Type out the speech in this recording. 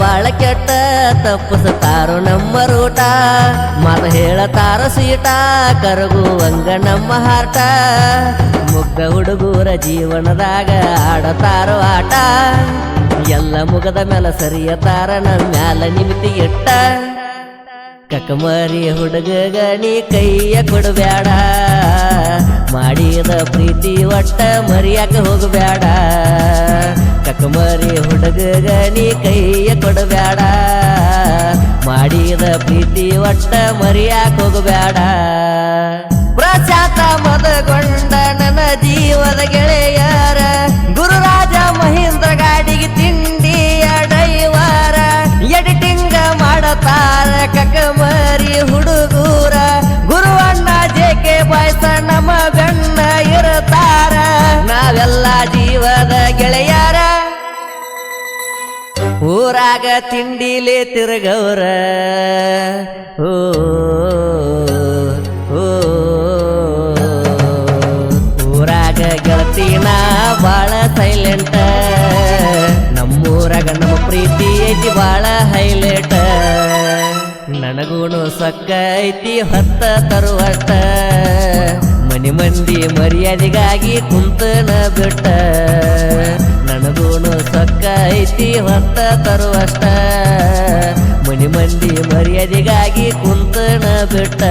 ಬಾಳ ಕೆಟ್ಟ ತಪ್ಪಿಸ್ತಾರೋ ನಮ್ಮ ರೂಟ ಮಾತು ಹೇಳತಾರ ಸೀಟ ಕರಗುವಂಗ ನಮ್ಮ ಹಾರ್ಟ ಮುಗ್ಧ ಹುಡುಗರ ಜೀವನದಾಗ ಆಡತಾರೋ ಆಟ ಎಲ್ಲ ಮುಗದ ಮೇಲೆ ಸರಿಯತಾರ ನನ್ನ ಮ್ಯಾಲ ನಿಮಿತಿ ಇಟ್ಟ ಕಕ್ಕಮರಿ ಹುಡುಗಗ ನೀ ಕೈಯ ಕೊಡಬ್ಯಾಡ ಮಾಡಿದ ಪ್ರೀತಿ ಒಟ್ಟ ಮರಿಯಾಕ ಹೋಗಬ್ಯಾಡ ಕಕ್ಕಮರಿ ಹುಡುಗಗ ನೀ ಕೈಯ ಕೊಡಬ್ಯಾಡ ಮಾಡಿದ ಪ್ರೀತಿ ಒಟ್ಟ ಮರಿಯಾಕ ಹೋಗಬ್ಯಾಡ ಪ್ರಶಾಂತ ಮದಗೊಂಡ ನನ್ನ ಜೀವದ ಗೆಳೆಯರ ಗುರುರಾಜ ಮಹೇಂದ್ರ ಗಾಡಿಗೆ ತಿಂಡಿಯ ಡೈವರ ಎಡಿಟಿಂಗ್ ಮಾಡತಾರ ಕಕ್ಕಮರಿ ಹುಡುಗೂರ ಗುರುವಣ್ಣ ಜೆಕೆ ಬಾಯ್ಸ ನಮ್ಮ ಬೆನ್ನ ಇರತಾರ ನಾವೆಲ್ಲ ಜೀವದ ಗೆಳೆಯರ ಊರಾಗ ತಿಂಡಿಲೇ ತಿರುಗವ್ರ ಓ ಊರಾಗ ಗೆಳತಿನ ಬಾಳ ಸೈಲೆಂಟ ನಮ್ಮೂರಾಗ ನಮ್ಮ ಪ್ರೀತಿ ಐತಿ ಬಾಳ ಹೈಲೈಟ್ ನನಗೂನು ಸೊಕ್ಕ ಐತಿ ಹೊತ್ತ ತರುವಷ್ಟ ಮನಿ ಮಂದಿ ಮರ್ಯಾದೆಗಾಗಿ ಕುಂತನ ಬಿಟ್ಟ ನನಗೂನು ಸೊಕ್ಕ ಐತಿ ಹೊತ್ತ ತರುವಷ್ಟ ಮನಿ ಮಂದಿ ಮರ್ಯಾದೆಗಾಗಿ ಕುಂತನ ಬಿಟ್ಟ